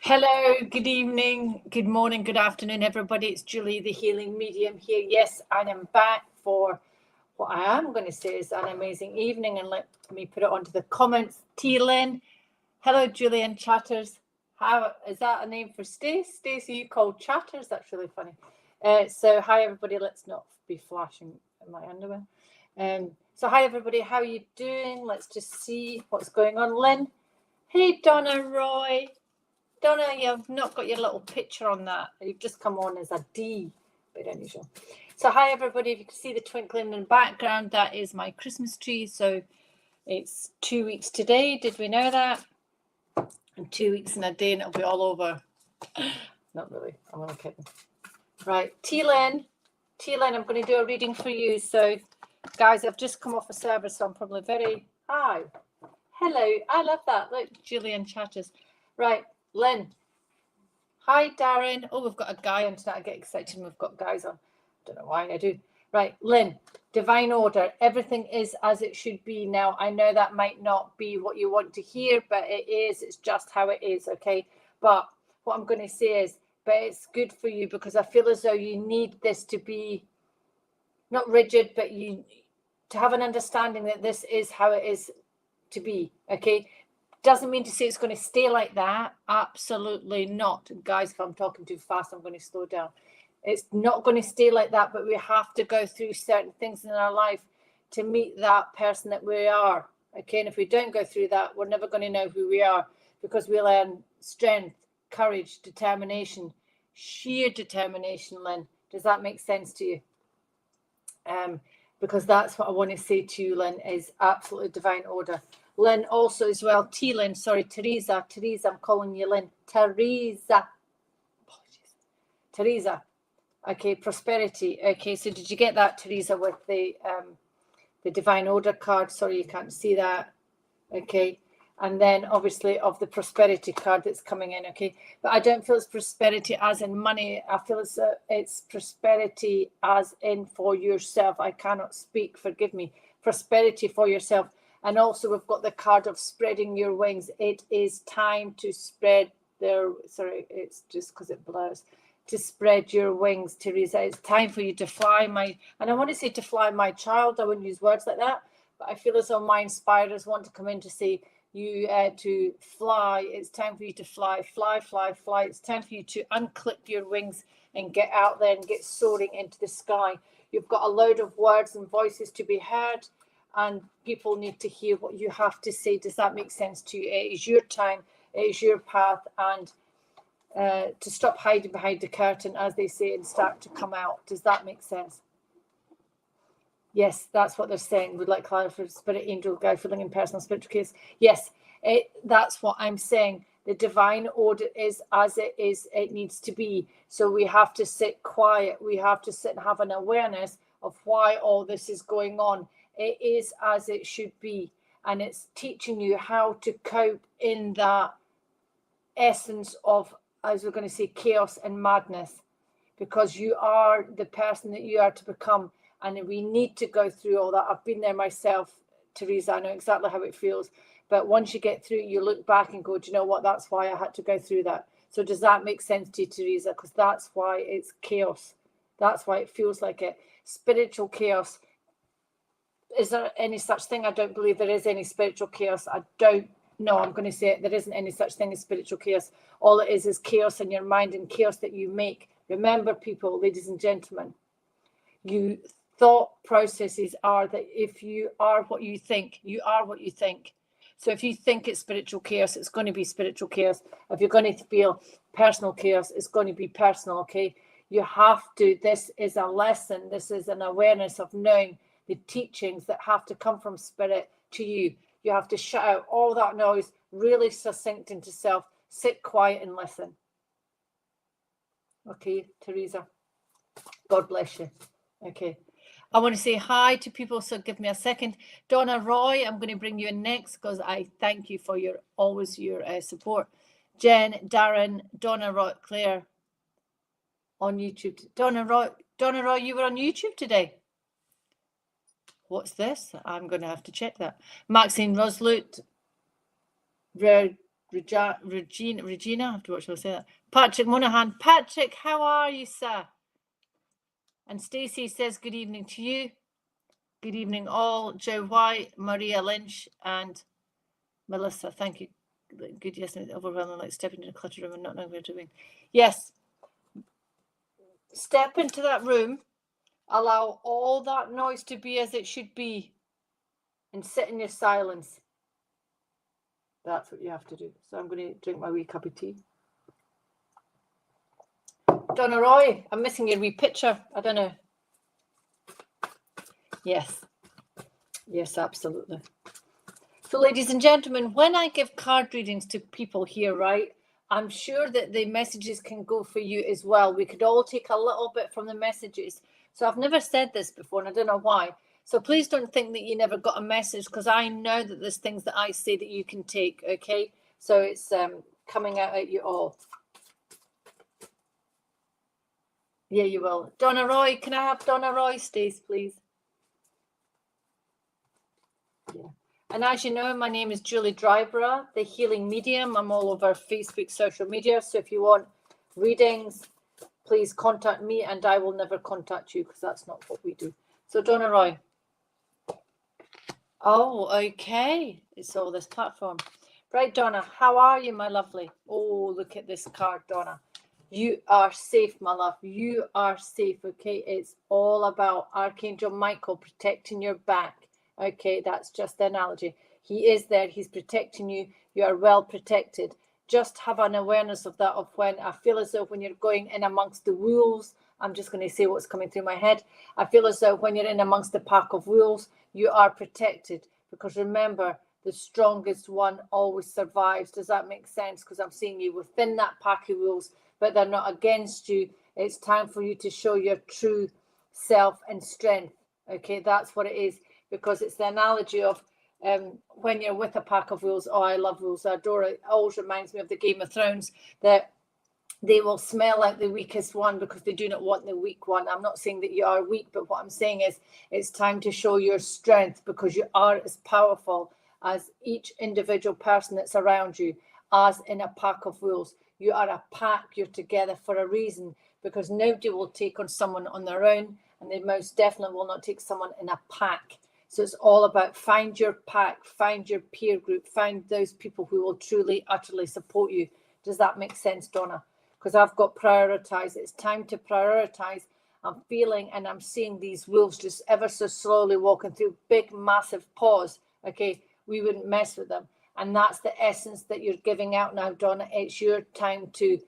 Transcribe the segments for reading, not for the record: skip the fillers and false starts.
Hello, good evening, good morning, good afternoon, everybody. It's Julie, the healing medium here. Yes, I am back for what I am going to say is an amazing evening, and let me put it onto the comments. T-Lynn, hello, Julian Chatters. How is that a name for Stace? Stacey, you called Chatters? That's really funny. So hi, everybody. Let's not be flashing my underwear. So hi, everybody. How are you doing? Let's just see what's going on. Lynn, hey, Donna Roy. Donna, you've not got your little picture on that. You've just come on as a D. Bit unusual. So hi, everybody. If you can see the twinkling in the background, that is my Christmas tree. So it's 2 weeks today. Did we know that? And 2 weeks in a day and it'll be all over. Not really. I'm only kidding. Right. T-Len, I'm going to do a reading for you. So, guys, I've just come off a service, so I'm probably very... Hi. Hello. I love that. Look, Julian Chatters. Right. Lynn. Hi, Darren. Oh, we've got a guy on tonight. I get excited when we've got guys on. Don't know why I do. Right, Lynn, divine order. Everything is as it should be now. I know that might not be what you want to hear, but it is. It's just how it is, okay? But what I'm going to say is, but it's good for you because I feel as though you need this to be not rigid, but you to have an understanding that this is how it is to be, okay? Doesn't mean to say it's going to stay like that. Absolutely not. Guys, if I'm talking too fast, I'm going to slow down. It's not going to stay like that, but we have to go through certain things in our life to meet that person that we are. Okay, and if we don't go through that, we're never going to know who we are because we learn strength, courage, determination, sheer determination, Lynn. Does that make sense to you? Because that's what I want to say to you, Lynn, is absolutely divine order. Lynn also as well, T-Lynn, sorry, Teresa, I'm calling you Lynn. Teresa. Apologies. Teresa. Okay, prosperity. Okay, so did you get that, Teresa, with the divine order card? Sorry, you can't see that. Okay, and then obviously of the prosperity card that's coming in. Okay, but I don't feel it's prosperity as in money. I feel it's prosperity as in for yourself. I cannot speak, forgive me. Prosperity for yourself. And also we've got the card of spreading your wings. It is time to spread sorry, it's just because it blurs. To spread your wings, Teresa. It's time for you to fly, and I want to say to fly, my child. I wouldn't use words like that, but I feel as though my inspirers want to come in to say you to fly. It's time for you to fly. It's time for you to unclip your wings and get out there and get soaring into the sky. You've got a load of words and voices to be heard, and people need to hear what you have to say. Does that make sense to you? It is your time. It is your path, and to stop hiding behind the curtain, as they say, and start to come out. Does that make sense? Yes, that's what they're saying. Would like clarity for spirit, angel, guide, filling in personal spiritual case. Yes, that's what I'm saying. The divine order is as it is. It needs to be. So we have to sit quiet. We have to sit and have an awareness of why all this is going on. It is as it should be. And it's teaching you how to cope in that essence of, as we're going to say, chaos and madness, because you are the person that you are to become, and we need to go through all that. I've been there myself, Teresa. I know exactly how it feels, but once you get through, you look back and go, do you know what, that's why I had to go through that. So does that make sense to you, Teresa? Because that's why it's chaos. That's why it feels like it. Spiritual chaos. Is there any such thing? I don't believe there is any spiritual chaos. I don't know. I'm going to say it. There isn't any such thing as spiritual chaos. All it is chaos in your mind and chaos that you make. Remember, people, ladies and gentlemen, you thought processes are that if you are what you think, you are what you think. So if you think it's spiritual chaos, it's going to be spiritual chaos. If you're going to feel personal chaos, it's going to be personal, okay? You have to, this is a lesson. This is an awareness of knowing the teachings that have to come from spirit to you. You have to shut out all that noise, really succinct into self, sit quiet and listen. Okay, Teresa, God bless you. Okay, I want to say hi to people, so give me a second. Donna Roy, I'm going to bring you in next because I thank you for your support. Jen, Darren, Donna Roy, Claire on YouTube. Donna Roy, you were on YouTube today. What's this? I'm going to have to check that. Maxine Roslut, Regina, I have to watch how I say that. Patrick Monahan. Patrick, how are you, sir? And Stacey says good evening to you. Good evening all. Joe White, Maria Lynch, and Melissa. Thank you. Good, yes, overwhelming, like stepping into a cluttered room and not knowing where to be. Yes. Step into that room. Allow all that noise to be as it should be. And sit in your silence. That's what you have to do. So I'm going to drink my wee cup of tea. Donna Roy, I'm missing your wee picture. I don't know. Yes. Yes, absolutely. So, ladies and gentlemen, when I give card readings to people here, right, I'm sure that the messages can go for you as well. We could all take a little bit from the messages. So I've never said this before, and I don't know why. So please don't think that you never got a message, because I know that there's things that I say that you can take, okay? So it's coming out at you all. Yeah, you will. Donna Roy, can I have Donna Roy, Stace, please? Yeah. And as you know, my name is Julie Dryburgh, the Healing Medium. I'm all over Facebook, social media. So if you want readings, please contact me, and I will never contact you, because that's not what we do. So Donna Roy. Oh, okay. It's all this platform. Right, Donna, how are you, my lovely? Oh, look at this card, Donna. You are safe, my love. You are safe, okay? It's all about Archangel Michael protecting your back. Okay, that's just the analogy. He is there. He's protecting you. You are well protected. Just have an awareness of that, of when I feel as though when you're going in amongst the wolves, I'm just going to say what's coming through my head. I feel as though when you're in amongst the pack of wolves, you are protected, because remember, the strongest one always survives. Does that make sense? Because I'm seeing you within that pack of wolves, but they're not against you. It's time for you to show your true self and strength. Okay, that's what it is, because it's the analogy of when you're with a pack of wolves. Oh, I love wolves. I adore it. It always reminds me of the Game of Thrones, that they will smell out the weakest one because they do not want the weak one. I'm not saying that you are weak, but what I'm saying is it's time to show your strength, because you are as powerful as each individual person that's around you, as in a pack of wolves. You are a pack. You're together for a reason, because nobody will take on someone on their own, and they most definitely will not take someone in a pack. So it's all about find your pack, find your peer group, find those people who will truly, utterly support you. Does that make sense, Donna? Because I've got prioritize. It's time to prioritize. I'm feeling and I'm seeing these wolves just ever so slowly walking through big, massive paws. Okay, we wouldn't mess with them. And that's the essence that you're giving out now, Donna. It's your time to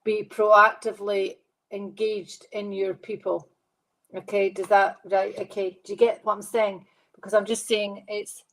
be proactively engaged in your people. Okay, does that, right? Okay, do you get what I'm saying? Because I'm just saying it's,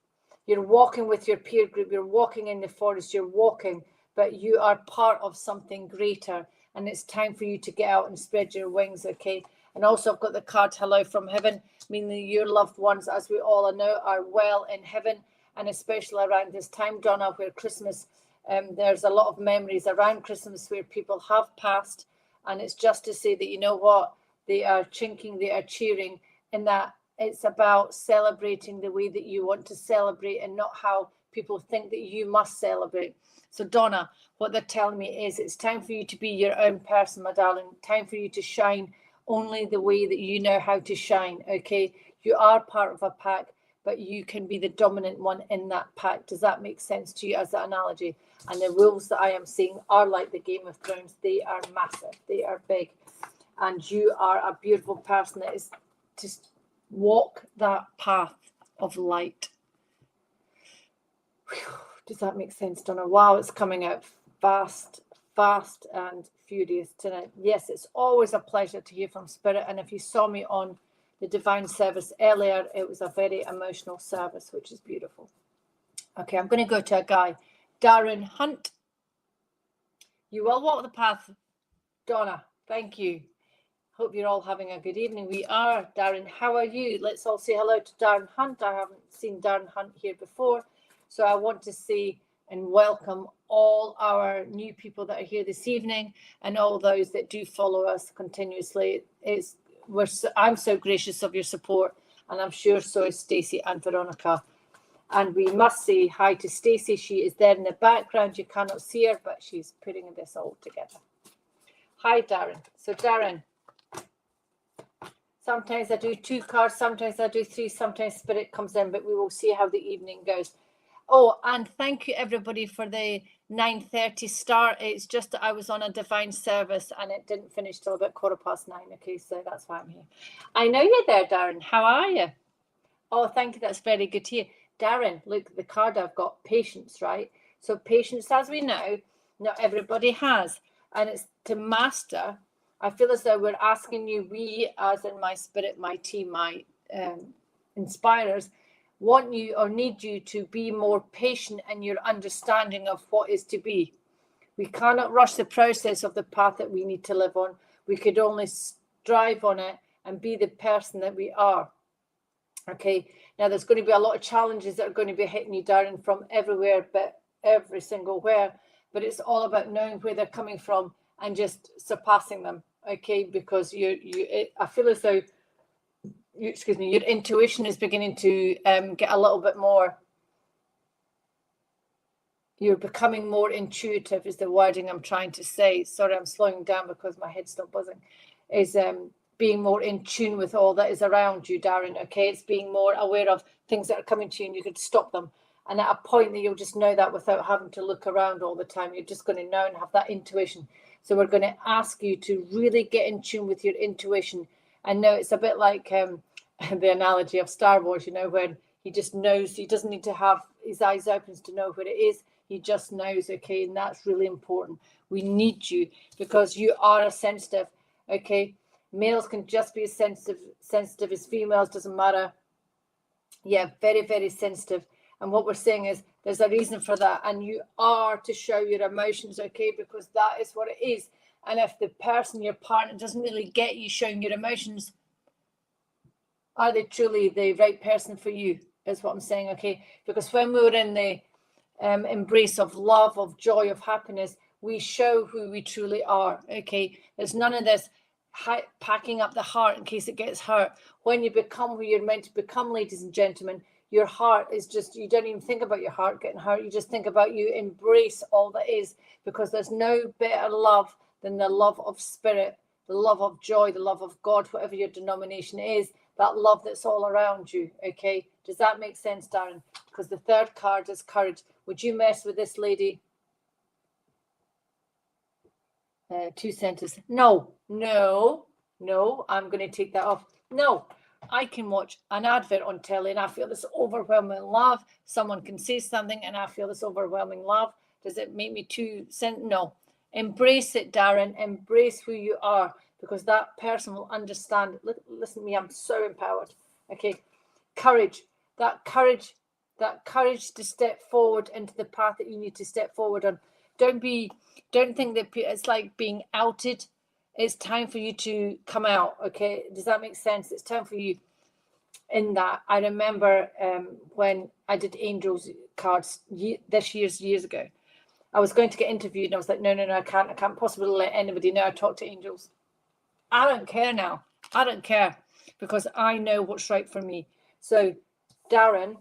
you're walking with your peer group, you're walking in the forest, you're walking, but you are part of something greater, and it's time for you to get out and spread your wings, okay? And also I've got the card Hello from Heaven, meaning your loved ones, as we all know, are well in heaven, and especially around this time, Donna, where Christmas, there's a lot of memories around Christmas where people have passed, and it's just to say that, you know what, they are chinking, they are cheering, and that it's about celebrating the way that you want to celebrate, and not how people think that you must celebrate. So Donna, what they're telling me is it's time for you to be your own person, my darling. Time for you to shine only the way that you know how to shine, okay? You are part of a pack, but you can be the dominant one in that pack. Does that make sense to you as an analogy? And the wolves that I am seeing are like the Game of Thrones. They are massive. They are big. And you are a beautiful person that is just walk that path of light. Whew. Does that make sense, Donna? Wow, it's coming out fast and furious tonight. Yes, it's always a pleasure to hear from Spirit. And if you saw me on the Divine Service earlier, it was a very emotional service, which is beautiful. Okay, I'm going to go to a guy, Darren Hunt. You will walk the path, Donna. Thank you. Hope you're all having a good evening. We are. Darren, how are you? Let's all say hello to Darren Hunt. I haven't seen Darren Hunt here before. So I want to say and welcome all our new people that are here this evening, and all those that do follow us continuously. I'm so gracious of your support, and I'm sure so is Stacey and Veronica. And we must say hi to Stacey. She is there in the background. You cannot see her, but she's putting this all together. Hi, Darren. So, Darren, sometimes I do 2 cards, sometimes I do 3, sometimes Spirit comes in, but we will see how the evening goes. Oh, and thank you, everybody, for the 9:30 start. It's just that I was on a divine service and it didn't finish till about 9:15. Okay, so that's why I'm here. I know you're there, Darren. How are you? Oh, thank you. That's very good to hear. Darren, look, the card I've got, patience, right? So patience, as we know, not everybody has. And it's to master. I feel as though we're asking you, we, as in my spirit, my team, my inspirers, want you or need you to be more patient in your understanding of what is to be. We cannot rush the process of the path that we need to live on. We could only strive on it and be the person that we are. Okay, now there's going to be a lot of challenges that are going to be hitting you, Darren, from everywhere, but every single where. But it's all about knowing where they're coming from and just surpassing them. Okay, because I feel as though your intuition is beginning to get a little bit more. You're becoming more intuitive is the wording I'm trying to say. Sorry, I'm slowing down because my head's still buzzing. Is being more in tune with all that is around you, Darren. Okay, it's being more aware of things that are coming to you and you could stop them. And at a point that you'll just know that without having to look around all the time, you're just going to know and have that intuition. So we're going to ask you to really get in tune with your intuition. And know it's a bit like the analogy of Star Wars, you know, when he just knows, he doesn't need to have his eyes open to know where it is. He just knows, okay, and that's really important. We need you because you are a sensitive, okay? Males can just be as sensitive as females, doesn't matter. Yeah, very, very sensitive. And what we're saying is there's a reason for that. And you are to show your emotions, okay? Because that is what it is. And if the person, your partner, doesn't really get you showing your emotions, are they truly the right person for you? Is what I'm saying, okay? Because when we were in the embrace of love, of joy, of happiness, we show who we truly are, okay? There's none of this packing up the heart in case it gets hurt. When you become who you're meant to become, ladies and gentlemen, your heart is just, you don't even think about your heart getting hurt. You just think about you embrace all that is, because there's no better love than the love of spirit, the love of joy, the love of God, whatever your denomination is, that love that's all around you, okay? Does that make sense, Darren? Because the third card is courage. Would you mess with this lady? 2 sentences. No, I'm going to take that off. No, I can watch an advert on telly and I feel this overwhelming love. Someone can say something and I feel this overwhelming love. Does it make me No. Embrace it, Darren. Embrace who you are, because that person will understand. Listen to me, I'm so empowered. Okay. Courage. That courage to step forward into the path that you need to step forward on. Don't think that it's like being outed. It's time for you to come out. Okay, does that make sense? It's time for you in that. I remember when I did angels cards years ago. I was going to get interviewed and I was like, no, I can't possibly let anybody know I talk to angels. I don't care now. I don't care, because I know what's right for me. So, Darren,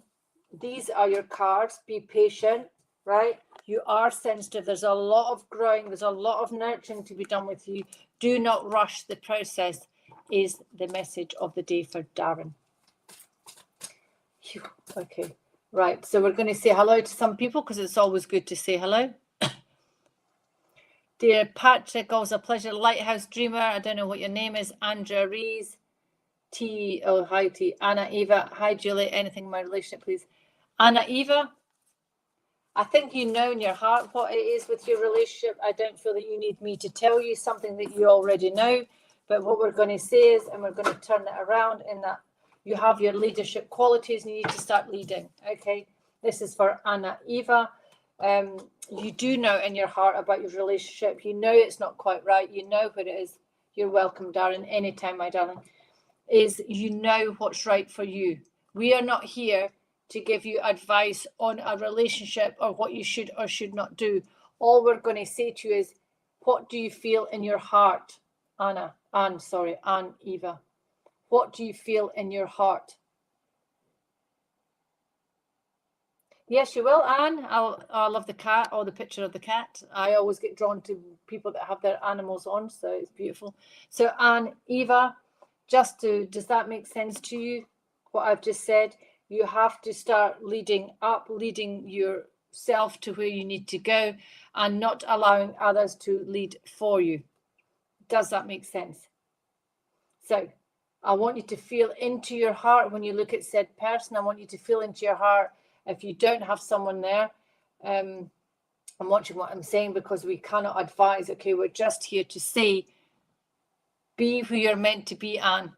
these are your cards. Be patient, right? You are sensitive. There's a lot of growing. There's a lot of nurturing to be done with you. Do not rush the process, is the message of the day for Darren. Okay, right. So we're going to say hello to some people because it's always good to say hello. Dear Patrick, always a pleasure. Lighthouse Dreamer, I don't know what your name is. Andrea Rees. Hi T. Anna Eva. Hi Julie. Anything in my relationship, please? Anna Eva, I think you know in your heart what it is with your relationship. I don't feel that you need me to tell you something that you already know. But what we're going to say is, and we're going to turn it around, in that you have your leadership qualities and you need to start leading. Okay, this is for Anna Eva. You do know in your heart about your relationship. You know it's not quite right. You know what it is. You're welcome, Darren. Anytime, my darling. Is you know what's right for you. We are not here to give you advice on a relationship or what you should or should not do. All we're going to say to you is, what do you feel in your heart, Anne Eva? What do you feel in your heart? Yes, you will, Anne. I love the cat or the picture of the cat. I always get drawn to people that have their animals on, so it's beautiful. So, Anne, Eva, does that make sense to you, what I've just said? You have to start leading yourself to where you need to go and not allowing others to lead for you. Does that make sense? So, I want you to feel into your heart when you look at said person. I want you to feel into your heart. If you don't have someone there, I'm watching what I'm saying because we cannot advise. Okay, we're just here to say, be who you're meant to be, Anne.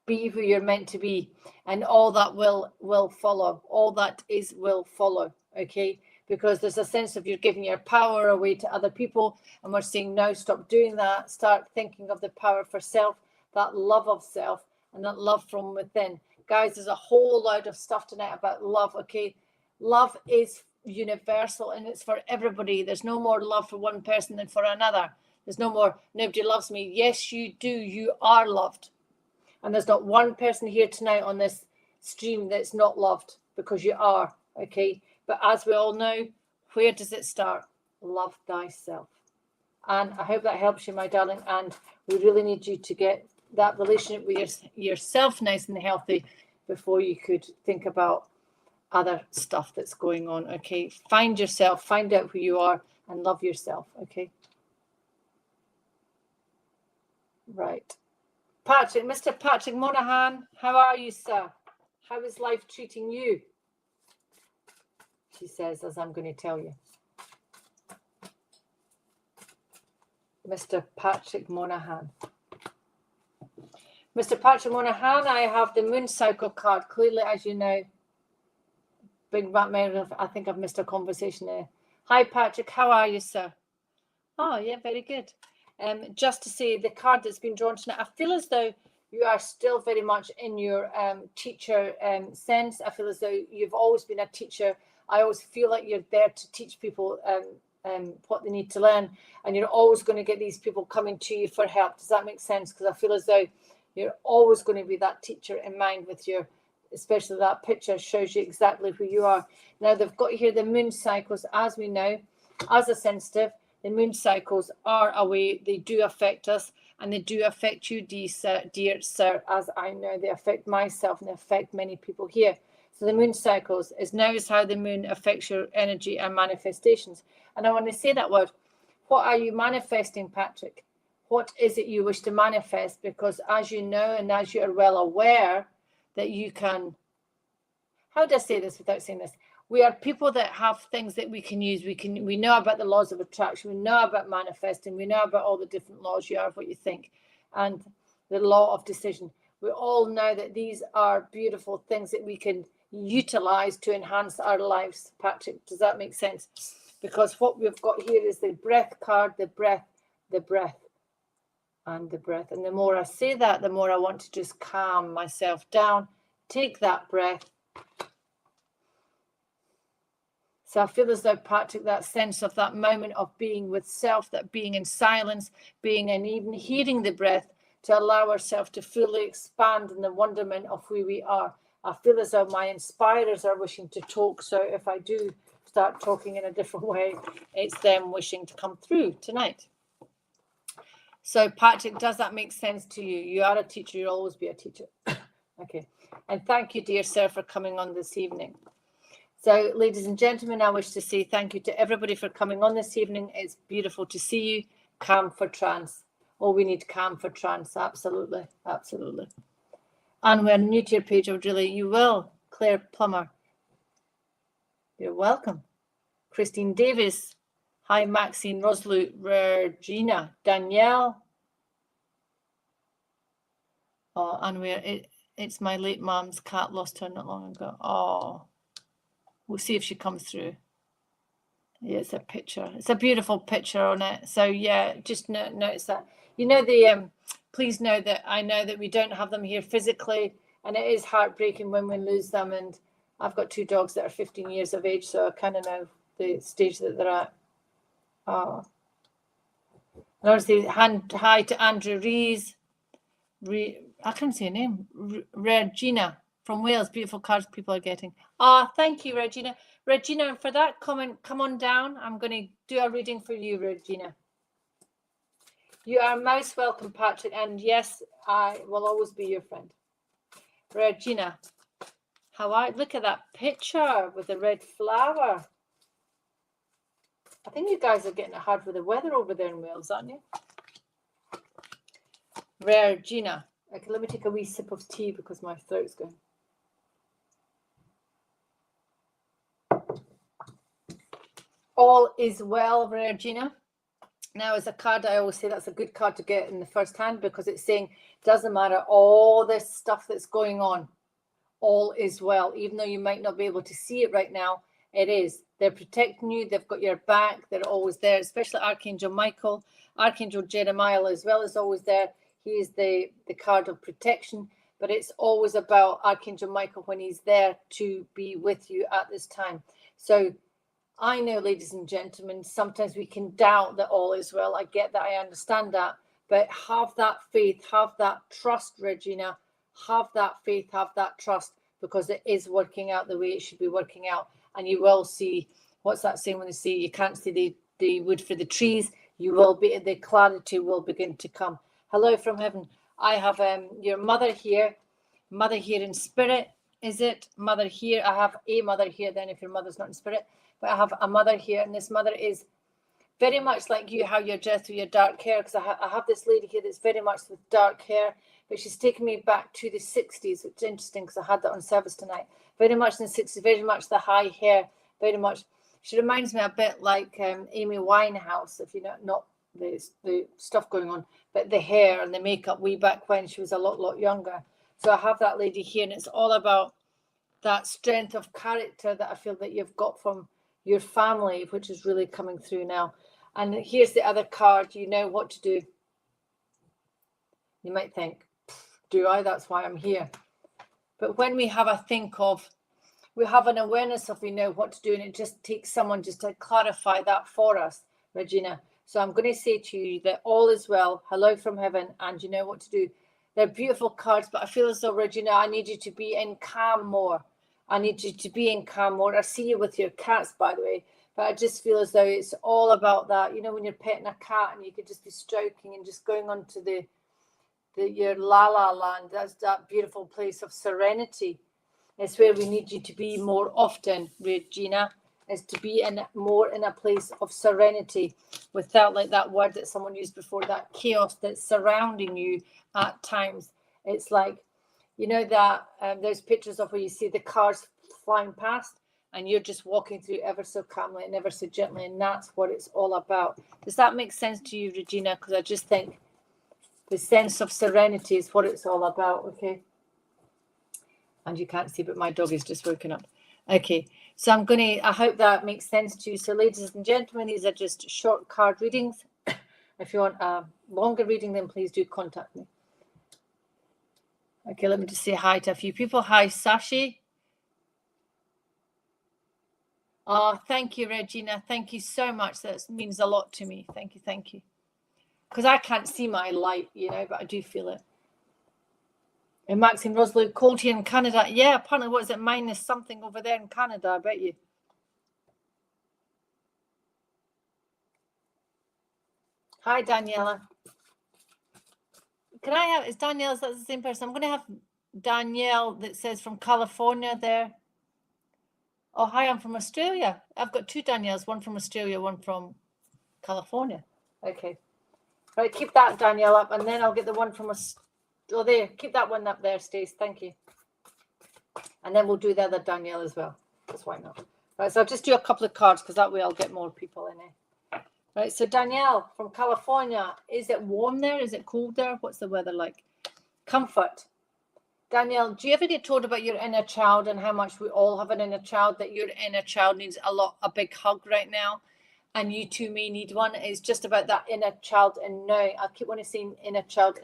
Be who you're meant to be, and all that will follow. All that will follow. Okay, because there's a sense of you're giving your power away to other people, and we're saying no, stop doing that. Start thinking of the power for self, that love of self, and that love from within. Guys, there's a whole load of stuff tonight about love. Okay, love is universal and it's for everybody. There's no more love for one person than for another. There's no more nobody loves me. Yes, you do. You are loved. And there's not one person here tonight on this stream that's not loved, because you are. Okay, but as we all know, where does it start? Love thyself. And I hope that helps you, my darling. And we really need you to get that relationship with yourself nice and healthy before you could think about other stuff that's going on. Okay, find yourself, find out who you are, and love yourself. Okay, right. Patrick, Mr. Patrick Monahan, how are you, sir? How is life treating you? She says, as I'm going to tell you. Mr. Patrick Monahan. Mr. Patrick Monahan, I have the moon cycle card. Clearly, as you know, big back memory. I think I've missed a conversation there. Hi, Patrick. How are you, sir? Oh, yeah, very good. Just to say, the card that's been drawn tonight, I feel as though you are still very much in your teacher sense. I feel as though you've always been a teacher. I always feel like you're there to teach people what they need to learn, and you're always going to get these people coming to you for help. Does that make sense? Because I feel as though you're always going to be that teacher in mind with your, especially that picture shows you exactly who you are. Now, they've got here the moon cycles, as we know, as a sensitive. The moon cycles are a way, they do affect us, and they do affect you, dear sir, as I know they affect myself and they affect many people here. So the moon cycles is how the moon affects your energy and manifestations. And I want to say that word. What are you manifesting, Patrick? What is it you wish to manifest? Because as you know, and as you are well aware, that you can, how do I say this without saying this? We are people that have things that we can use. We know about the laws of attraction. We know about manifesting. We know about all the different laws. You are what you think, and the law of decision. We all know that these are beautiful things that we can utilize to enhance our lives. Patrick, does that make sense? Because what we've got here is the breath card, the breath, and the breath. And the more I say that, the more I want to just calm myself down. Take that breath. So I feel as though, Patrick, that sense of that moment of being with self, that being in silence, being and even hearing the breath to allow ourselves to fully expand in the wonderment of who we are. I feel as though my inspirers are wishing to talk. So if I do start talking in a different way, it's them wishing to come through tonight. So, Patrick, does that make sense to you? You are a teacher. You'll always be a teacher. Okay. And thank you, dear sir, for coming on this evening. So, ladies and gentlemen, I wish to say thank you to everybody for coming on this evening. It's beautiful to see you. Calm for trance. Oh, we need calm for trance. Absolutely. Absolutely. And we're new to your page, you will. Claire Plummer. You're welcome. Christine Davis. Hi, Maxine, Roslu, Regina, Danielle. Oh, and it's my late mom's cat, lost her not long ago. Oh. We'll see if she comes through. Yeah, it's a picture. It's a beautiful picture on it. So yeah, just notice that. You know, please know that I know that we don't have them here physically, and it is heartbreaking when we lose them. And I've got 2 dogs that are 15 years of age, so I kind of know the stage that they're at. Oh. And obviously, hi to Andrew Rees. I can't say her name. Regina. From Wales, beautiful cards people are getting. Ah, thank you, Regina. Regina, for that comment, come on down. I'm going to do a reading for you, Regina. You are most welcome, Patrick. And yes, I will always be your friend. Regina, look at that picture with the red flower. I think you guys are getting it hard with the weather over there in Wales, aren't you? Regina. Okay, let me take a wee sip of tea because my throat's going. All is well, Regina. Now, as a card, I always say that's a good card to get in the first hand because it's saying it doesn't matter all this stuff that's going on. All is well. Even though you might not be able to see it right now, it is. They're protecting you. They've got your back. They're always there, especially Archangel Michael. Archangel Jeremiah as well is always there. He is the card of protection, but it's always about Archangel Michael when he's there to be with you at this time. So I know, ladies and gentlemen, sometimes we can doubt that all is well. I get that. I understand that. But have that faith, have that trust, Regina. Have that faith, have that trust, because it is working out the way it should be working out. And you will see, what's that saying when they say you can't see the wood for the trees? You will be, the clarity will begin to come. Hello from heaven. I have your mother here in spirit. Is it mother here? I have a mother here then if your mother's not in spirit. But I have a mother here, and this mother is very much like you, how you're dressed with your dark hair, because I have this lady here that's very much with dark hair, but she's taken me back to the 60s, which is interesting because I had that on service tonight. Very much in the 60s, very much the high hair, very much. She reminds me a bit like Amy Winehouse, if you know, not the stuff going on, but the hair and the makeup way back when she was a lot younger. So I have that lady here, and it's all about that strength of character that I feel that you've got from your family, which is really coming through now. And here's the other card. You know what to do. You might think, do I? That's why I'm here. But when we have we have an awareness of we know what to do, and it just takes someone just to clarify that for us, Regina. So I'm going to say to you that all is well. Hello from heaven, and you know what to do. They're beautiful cards, but I feel as though, Regina, I need you to be in calm more. I need you to be in calm mode. I see you with your cats, by the way, but I just feel as though it's all about that. You know, when you're petting a cat and you could just be stroking and just going on to your la land. That's that beautiful place of serenity. It's where we need you to be more often, Regina, is to be more in a place of serenity without, like that word that someone used before, that chaos that's surrounding you at times. It's like, you know that there's pictures of where you see the cars flying past and you're just walking through ever so calmly and ever so gently, and that's what it's all about. Does that make sense to you, Regina? Because I just think the sense of serenity is what it's all about, okay? And you can't see, but my dog is just woken up. Okay, so I hope that makes sense to you. So ladies and gentlemen, these are just short card readings. If you want a longer reading, then please do contact me. Okay, let me just say hi to a few people. Hi, Sashi. Oh, thank you, Regina. Thank you so much. That means a lot to me. Thank you. Because I can't see my light, you know, but I do feel it. And Maxine Rosalou, cold here in Canada. Yeah, apparently, what is it, minus something over there in Canada, I bet you. Hi, Daniela. Can I have, is Danielle, is that the same person? I'm going to have Danielle that says from California there. Oh, hi, I'm from Australia. I've got two Danielles, one from Australia, one from California. Okay. Right, keep that Danielle up, and then I'll get the one from oh, there. Keep that one up there, Stace. Thank you. And then we'll do the other Danielle as well. That's why not. Right, so I'll just do a couple of cards because that way I'll get more people in here. Right, so Danielle from California. Is it warm there? Is it cold there? What's the weather like? Comfort. Danielle, do you ever get told about your inner child and how much we all have an inner child, that your inner child needs a big hug right now? And you too may need one. It's just about that inner child and knowing. I keep wanting to say inner child.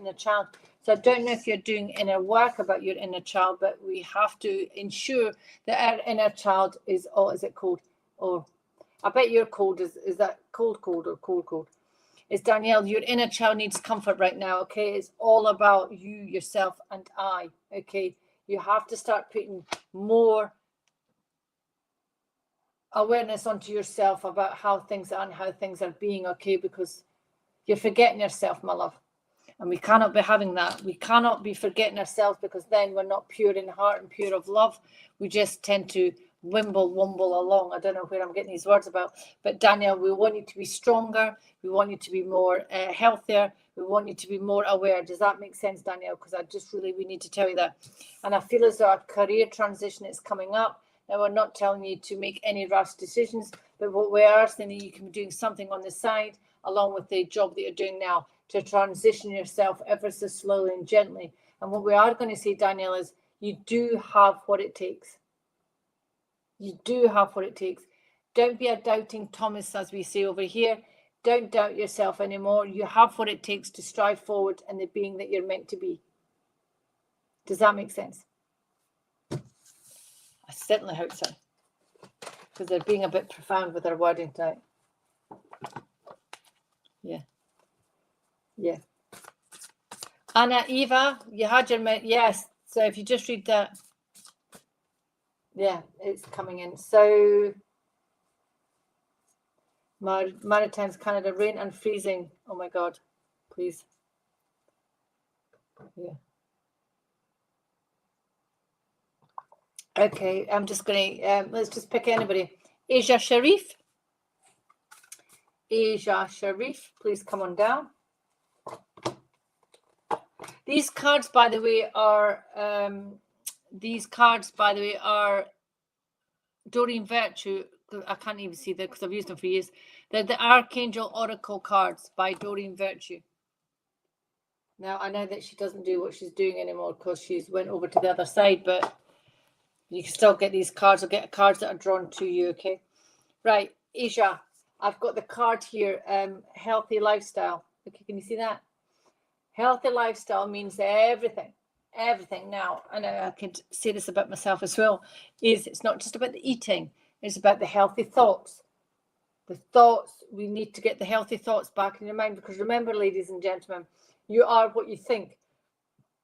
So I don't know if you're doing inner work about your inner child, but we have to ensure that our inner child is, oh, is it cold? Oh, I bet you're cold. Is that cold or cold? It's Danielle, your inner child needs comfort right now, okay? It's all about you, yourself, and I, okay? You have to start putting more awareness onto yourself about how things are and how things are being, okay? Because you're forgetting yourself, my love. And we cannot be having that. We cannot be forgetting ourselves, because then we're not pure in heart and pure of love. We just tend to wumble along. I don't know where I'm getting these words about. But Danielle, we want you to be stronger. We want you to be more healthier. We want you to be more aware. Does that make sense, Danielle? Because we need to tell you that. And I feel as though our career transition is coming up. Now, we're not telling you to make any rash decisions, but what we are saying is you can be doing something on the side along with the job that you're doing now to transition yourself ever so slowly and gently. And what we are going to say, Danielle, is you do have what it takes. You do have what it takes. Don't be a doubting Thomas, as we say over here. Don't doubt yourself anymore. You have what it takes to strive forward and the being that you're meant to be. Does that make sense? I certainly hope so, because they're being a bit profound with their wording tonight. Yeah. Anna, Eva, you had your yes. So if you just read that, yeah, it's coming in. So Maritimes, Canada, rain and freezing. Oh my God, please. Yeah. Okay, I'm just going to, let's just pick anybody. Asia Sharif, please come on down. These cards, by the way, are Doreen Virtue. I can't even see that because I've used them for years. They're the Archangel Oracle cards by Doreen Virtue. Now, I know that she doesn't do what she's doing anymore because she's went over to the other side, but you can still get these cards or get cards that are drawn to you, okay? Right, Asia, I've got the card here, healthy lifestyle. Okay, can you see that? Healthy lifestyle means everything now. And I could say this about myself as well, is it's not just about the eating, it's about the healthy thoughts. The thoughts, we need to get the healthy thoughts back in your mind, because remember, ladies and gentlemen, you are what you think.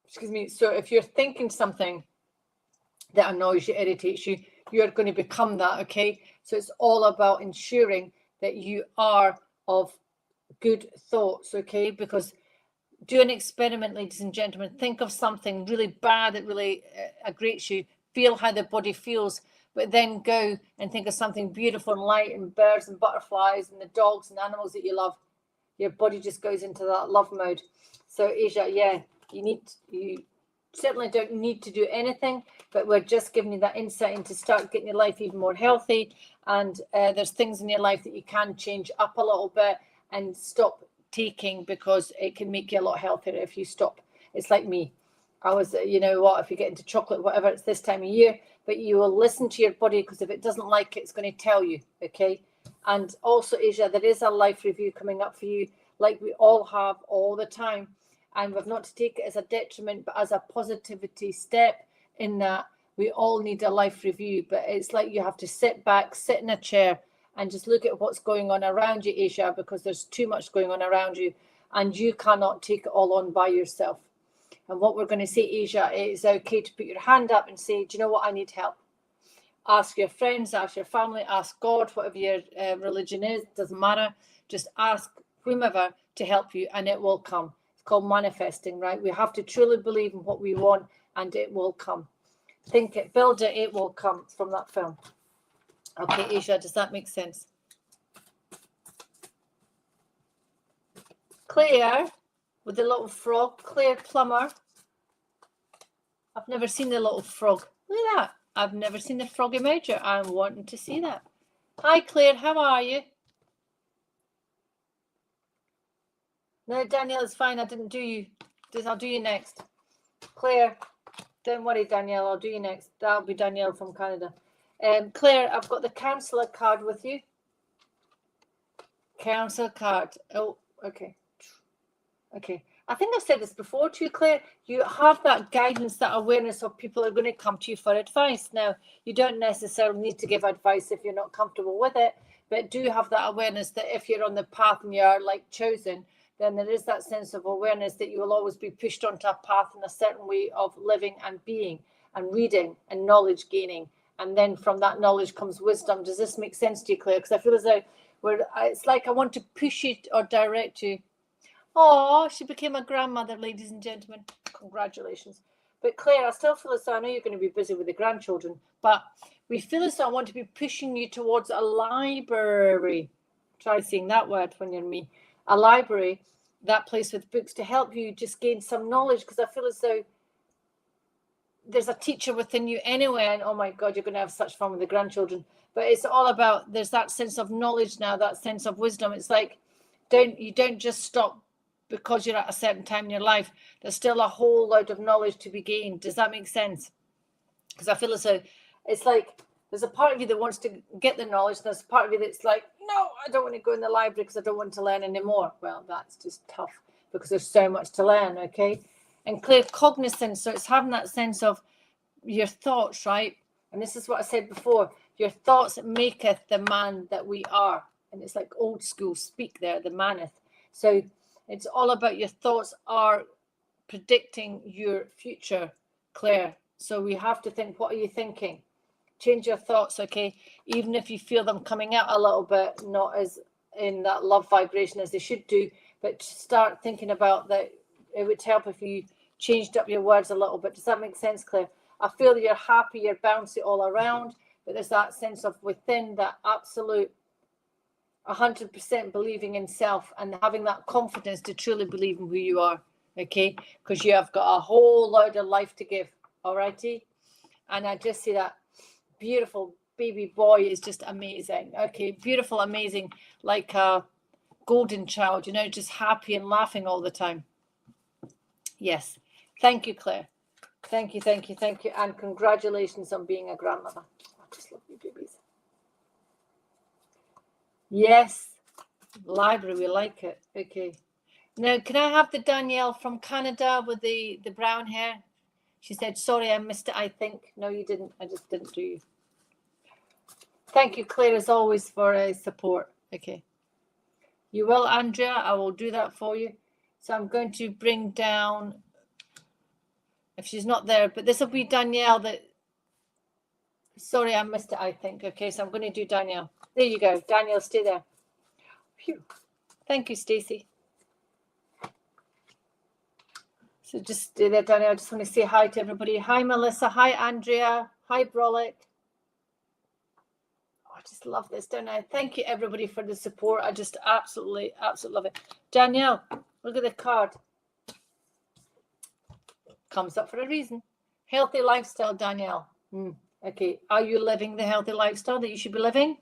Excuse me. So if you're thinking something that annoys you, irritates you, you're going to become that, okay? So it's all about ensuring that you are of good thoughts, okay? Because do an experiment, ladies and gentlemen. Think of something really bad that really aggravates you. Feel how the body feels, but then go and think of something beautiful and light and birds and butterflies and the dogs and animals that you love. Your body just goes into that love mode. So Asia, yeah, you certainly don't need to do anything, but we're just giving you that insight into start getting your life even more healthy. And there's things in your life that you can change up a little bit and stop taking, because it can make you a lot healthier if you stop. It's like me. I was, you know what, if you get into chocolate, whatever, it's this time of year, but you will listen to your body, because if it doesn't like it, it's going to tell you, okay? And also, Asia, there is a life review coming up for you, like we all have all the time. And we've not to take it as a detriment, but as a positivity step, in that we all need a life review. But it's like you have to sit back, sit in a chair, and just look at what's going on around you, Asia, because there's too much going on around you, and you cannot take it all on by yourself. And what we're going to say, Asia, it's okay to put your hand up and say, do you know what, I need help. Ask your friends, ask your family, ask God, whatever your religion is, doesn't matter. Just ask whomever to help you, and it will come. It's called manifesting, right? We have to truly believe in what we want, and it will come. Think it, build it, it will come. It's from that film. Okay, Asia, does that make sense? Claire, with the little frog, Claire Plummer. I've never seen the little frog. Look at that. I've never seen the frog emoji. I'm wanting to see that. Hi, Claire. How are you? No, Danielle, it's fine. I didn't do you. I'll do you next. Claire, don't worry, Danielle. I'll do you next. That'll be Danielle from Canada. Claire, I've got the counselor card with you. Counselor card. Oh, okay. Okay. I think I've said this before to you, Claire. You have that guidance, that awareness of people are going to come to you for advice. Now, you don't necessarily need to give advice if you're not comfortable with it, but do have that awareness that if you're on the path and you are like chosen, then there is that sense of awareness that you will always be pushed onto a path in a certain way of living and being. and reading and knowledge gaining. And then from that knowledge comes wisdom. Does this make sense to you, Claire? Because I feel as though it's like I want to push you or direct you. Oh, she became a grandmother, ladies and gentlemen. Congratulations. But Claire, I still feel as though, I know you're going to be busy with the grandchildren, but we feel as though I want to be pushing you towards a library. Try saying that word when you're me. A library, that place with books to help you just gain some knowledge, because I feel as though there's a teacher within you anyway, and oh my God, you're going to have such fun with the grandchildren. But it's all about, there's that sense of knowledge now, that sense of wisdom. It's like, you don't just stop because you're at a certain time in your life. There's still a whole load of knowledge to be gained. Does that make sense? Because I feel as though it's like there's a part of you that wants to get the knowledge, and there's a part of you that's like, no, I don't want to go in the library because I don't want to learn anymore. Well, that's just tough because there's so much to learn, okay? And clear cognizance, so it's having that sense of your thoughts, right? And this is what I said before, your thoughts maketh the man that we are. And it's like old school speak there, the maneth. So it's all about your thoughts are predicting your future, Claire. So we have to think, what are you thinking? Change your thoughts, okay? Even if you feel them coming out a little bit, not as in that love vibration as they should do, but start thinking about that. It would help if you changed up your words a little bit. Does that make sense, Claire? I feel that you're happy, you're bouncy all around, but there's that sense of within that absolute 100% believing in self and having that confidence to truly believe in who you are, okay? Because you have got a whole load of life to give, all righty? And I just see that beautiful baby boy is just amazing, okay? Beautiful, amazing, like a golden child, you know, just happy and laughing all the time. Yes. Thank you, Claire. Thank you, thank you, thank you. And congratulations on being a grandmother. I just love you, babies. Yes. Library, we like it. Okay. Now, can I have the Danielle from Canada with the brown hair? She said, sorry, I missed it, I think. No, you didn't. I just didn't do you. Thank you, Claire, as always, for support. Okay. You will, Andrea. I will do that for you. So I'm going to bring down, if she's not there, but this will be Danielle that, sorry, I missed it, I think. Okay, so I'm going to do Danielle. There you go. Danielle, stay there. Phew. Thank you, Stacey. So just stay there, Danielle. I just want to say hi to everybody. Hi, Melissa. Hi, Andrea. Hi, Brolic. I just love this, don't I? Thank you, everybody, for the support. I just absolutely, absolutely love it. Danielle, look at the card. Comes up for a reason. Healthy lifestyle, Danielle. Okay. Are you living the healthy lifestyle that you should be living?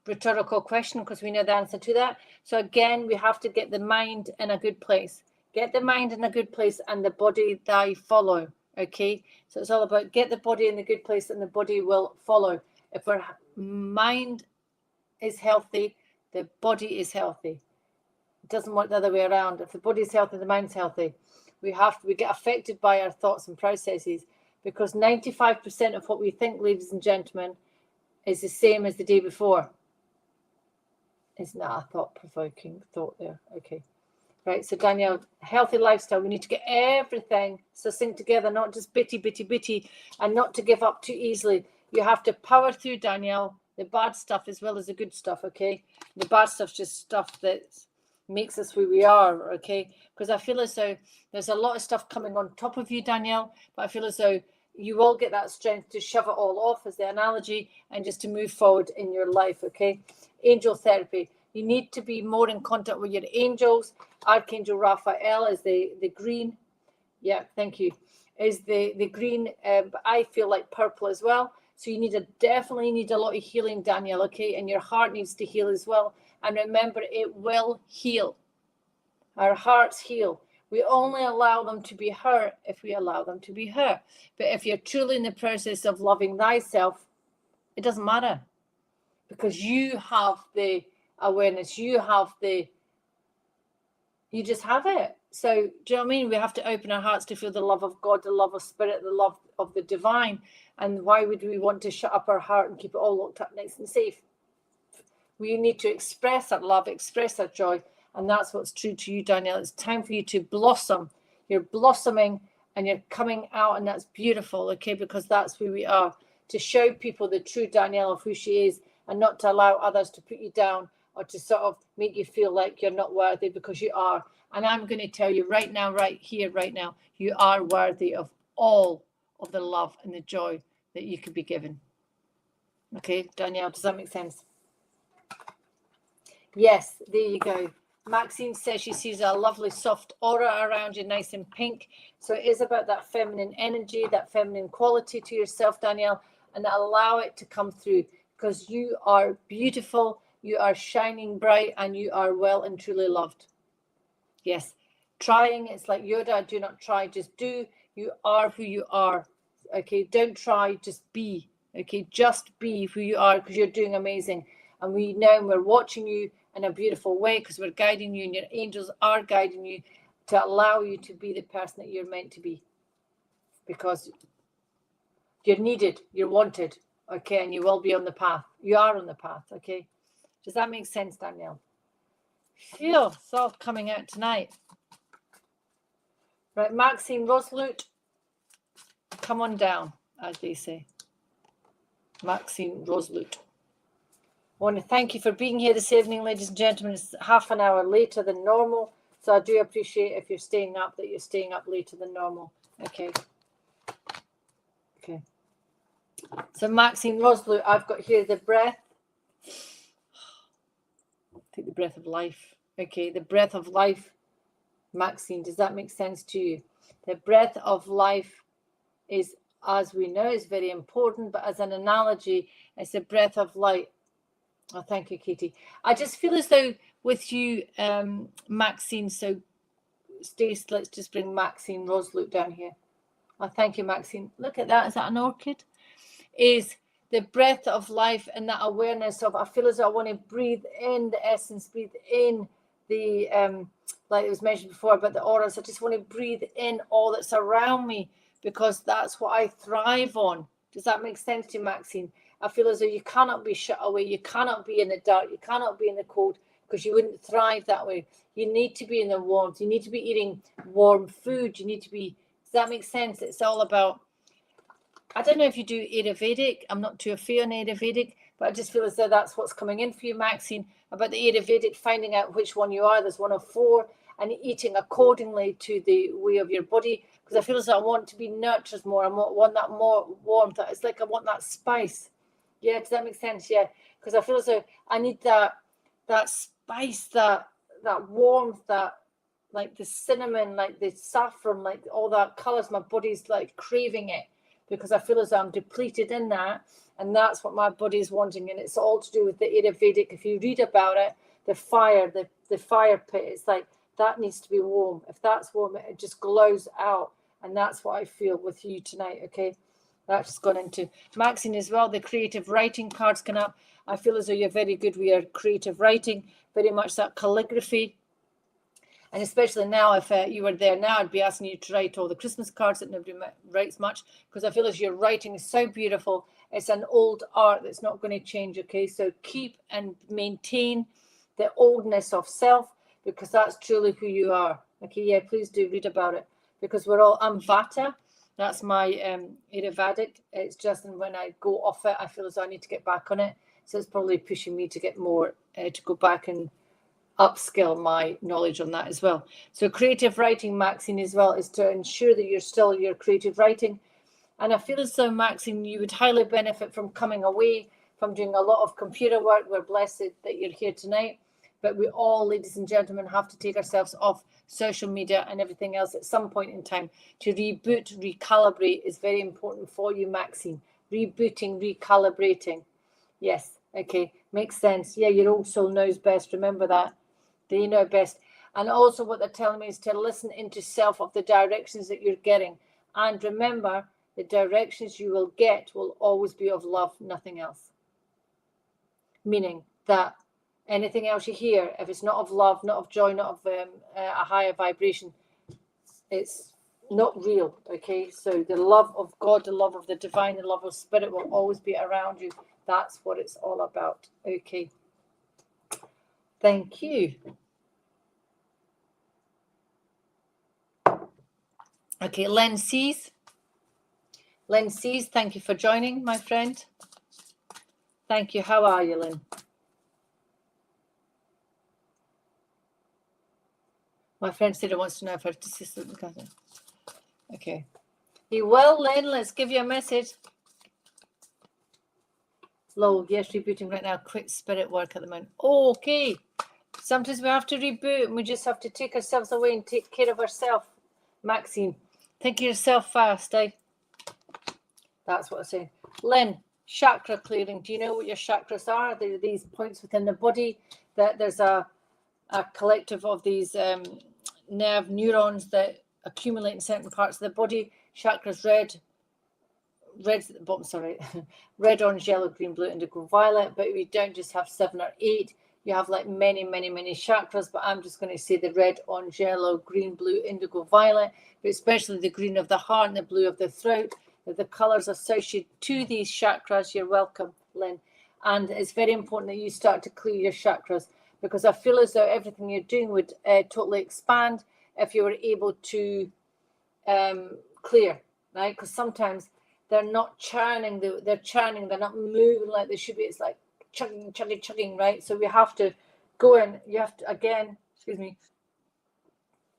Rhetorical question, because we know the answer to that. So again, we have to get the mind in a good place. Get the mind in a good place and the body thy follow. Okay. So it's all about get the body in a good place and the body will follow. If our mind is healthy, the body is healthy. It doesn't work the other way around. If the body is healthy, the mind's healthy. We get affected by our thoughts and processes, because 95% of what we think, ladies and gentlemen, is the same as the day before. Isn't that a thought-provoking thought there? Okay. Right. So Danielle, healthy lifestyle. We need to get everything succinct together, not just bitty, and not to give up too easily. You have to power through, Danielle, the bad stuff as well as the good stuff, okay? The bad stuff's just stuff that makes us who we are, okay? Because I feel as though there's a lot of stuff coming on top of you, Danielle, but I feel as though you will get that strength to shove it all off, as the analogy, and just to move forward in your life, okay? Angel therapy. You need to be more in contact with your angels. Archangel Raphael is the green. Yeah, thank you. Is the green, but I feel like purple as well. So you definitely need a lot of healing, Danielle, okay? And your heart needs to heal as well. And remember, it will heal. Our hearts heal. We only allow them to be hurt if we allow them to be hurt. But if you're truly in the process of loving thyself, it doesn't matter. Because you have the awareness. You just have it. So, do you know what I mean? We have to open our hearts to feel the love of God, the love of spirit, the love of the divine. And why would we want to shut up our heart and keep it all locked up nice and safe? We need to express that love, express that joy. And that's what's true to you, Danielle. It's time for you to blossom. You're blossoming and you're coming out, and that's beautiful, okay, because that's who we are, to show people the true Danielle of who she is, and not to allow others to put you down or to sort of make you feel like you're not worthy, because you are. And I'm going to tell you right now, right here, right now, you are worthy of all of the love and the joy that you could be given. Okay, Danielle, does that make sense? Yes, there you go. Maxine says she sees a lovely soft aura around you, nice and pink. So it is about that feminine energy, that feminine quality to yourself, Danielle, and allow it to come through, because you are beautiful, you are shining bright, and you are well and truly loved. Yes, trying, it's like Yoda, do not try, just do. You are who you are. Okay, don't try, just be. Okay, just be who you are, because you're doing amazing. And we know, and we're watching you in a beautiful way, because we're guiding you, and your angels are guiding you to allow you to be the person that you're meant to be, because you're needed, you're wanted, okay, and you will be on the path. You are on the path, okay? Does that make sense, Danielle? Phew, it's all coming out tonight. Right, Maxine Rosloot, come on down, as they say. Maxine Rosloot. I want to thank you for being here this evening, ladies and gentlemen. It's half an hour later than normal, so I do appreciate if you're staying up, that you're staying up later than normal. Okay. Okay. So Maxine Rosloot, I've got here the breath. Take the breath of life. Okay, the breath of life. Maxine, does that make sense to you? The breath of life is, as we know, is very important, but as an analogy, it's the breath of light. Oh, thank you, Katie. I just feel as though with you, Maxine, so Stace, let's just bring Maxine Rosloot down here. Oh, thank you, Maxine. Look at that. Is that an orchid? Is the breath of life and that awareness of, I feel as though I want to breathe in the essence, breathe in the, like it was mentioned before about the auras. I just want to breathe in all that's around me, because that's what I thrive on. Does that make sense to you, Maxine? I feel as though you cannot be shut away. You cannot be in the dark. You cannot be in the cold, because you wouldn't thrive that way. You need to be in the warmth. You need to be eating warm food. You need to be, does that make sense? It's all about, I don't know if you do Ayurvedic. I'm not too afraid on Ayurvedic, but I just feel as though that's what's coming in for you, Maxine, about the Ayurvedic, finding out which one you are. There's one of 4, and eating accordingly to the way of your body, because I feel as though I want to be nurtured more. I want that more warmth. It's like I want that spice. Yeah, does that make sense? Yeah, because I feel as though I need that spice, that warmth, that, like the cinnamon, like the saffron, like all that colours. My body's like craving it, because I feel as though I'm depleted in that, and that's what my body's wanting. And it's all to do with the Ayurvedic. If you read about it, the fire, the fire pit, it's like that needs to be warm. If that's warm, it just glows out, and that's what I feel with you tonight. Okay. That's just gone into Maxine as well. The creative writing cards come up. I feel as though you're very good with your creative writing, very much that calligraphy. And especially now, if you were there now, I'd be asking you to write all the Christmas cards that nobody writes much, because I feel as your writing is so beautiful. It's an old art that's not going to change, okay? So keep and maintain the oldness of self, because that's truly who you are. Okay, yeah, please do read about it, because we're all, I'm Vata. That's my Ayurvedic. It's just, and when I go off it, I feel as though I need to get back on it. So it's probably pushing me to get more, to go back and upskill my knowledge on that as well. So creative writing, Maxine, as well, is to ensure that you're still your creative writing. And I feel as though, Maxine, you would highly benefit from coming away from doing a lot of computer work. We're blessed that you're here tonight. But we all, ladies and gentlemen, have to take ourselves off social media and everything else at some point in time. To reboot, recalibrate is very important for you, Maxine. Rebooting, recalibrating. Yes, okay, makes sense. Yeah, your old soul knows best. Remember that. They know best. And also what they're telling me is to listen into self of the directions that you're getting. And remember, the directions you will get will always be of love, nothing else. Meaning that anything else you hear, if it's not of love, not of joy, not of a higher vibration, it's not real, okay? So the love of God, the love of the divine, the love of spirit will always be around you. That's what it's all about, okay? Thank you. Okay, Len sees. Len sees, thank you for joining, my friend. Thank you. How are you, Len? My friend said it wants to know if her assistant. Okay. You well, Len? Let's give you a message. Low, yes, rebooting right now. Quit spirit work at the moment. Okay. Sometimes we have to reboot and we just have to take ourselves away and take care of ourselves. Maxine, think of yourself fast, eh? That's what I'm saying. Len, chakra clearing. Do you know what your chakras are? They're these points within the body that there's a collective of these nerve neurons that accumulate in certain parts of the body. Chakras red's at the bottom, sorry. Red, orange, yellow, green, blue, indigo, violet. But we don't just have 7 or 8. You have like many, many, many chakras. But I'm just going to say the red, orange, yellow, green, blue, indigo, violet. But especially the green of the heart and the blue of the throat. The colors associated to these chakras. You're welcome, Lynn. And it's very important that you start to clear your chakras, because I feel as though everything you're doing would totally expand if you were able to clear, right? Because sometimes they're not churning, they're churning, they're not moving like they should be. It's like chugging, chugging, chugging, right? So we have to go in, you have to, again, excuse me,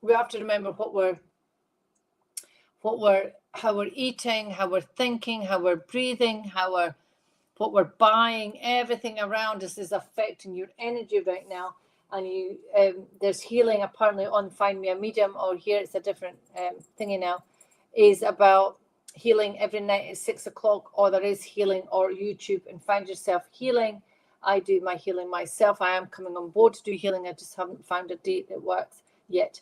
we have to remember how we're eating, how we're thinking, how we're breathing, what we're buying. Everything around us is affecting your energy right now. And you there's healing apparently on FindMeAMedium, or here it's a different thingy now, is about healing every night at 6 o'clock, or there is healing, or YouTube and Find Yourself Healing. I do my healing myself. I am coming on board to do healing. I just haven't found a date that works yet.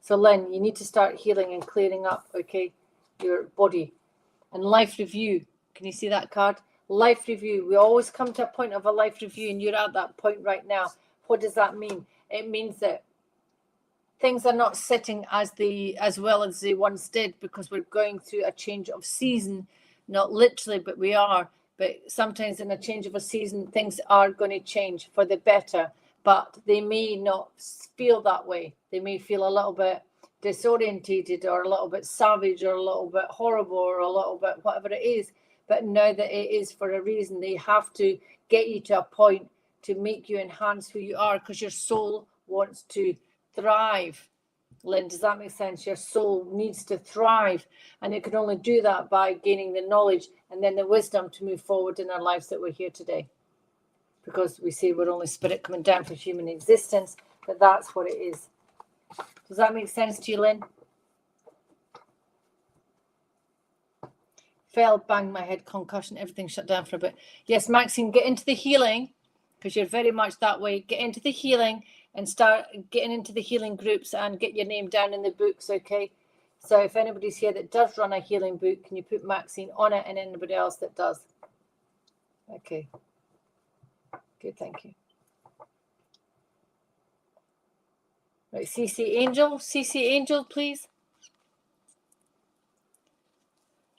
So Len, you need to start healing and clearing up, okay, your body. And life review. Can you see that card? Life review. We always come to a point of a life review, and you're at that point right now. What does that mean? It means that things are not sitting as well as they once did, because we're going through a change of season. Not literally, but we are. But sometimes in a change of a season, things are going to change for the better. But they may not feel that way. They may feel a little bit disorientated, or a little bit savage, or a little bit horrible, or a little bit whatever it is. But know that it is for a reason. They have to get you to a point to make you enhance who you are, because your soul wants to thrive. Lynn, does that make sense? Your soul needs to thrive, and it can only do that by gaining the knowledge and then the wisdom to move forward in our lives that we're here today. Because we say we're only spirit coming down for human existence, but that's what it is. Does that make sense to you, Lynn? Fell, banged my head, concussion, everything shut down for a bit. Yes, Maxine, get into the healing, because you're very much that way. Get into the healing and start getting into the healing groups and get your name down in the books, okay? So if anybody's here that does run a healing book, can you put Maxine on it, and anybody else that does? Okay. Good, thank you. Right, CC Angel, please.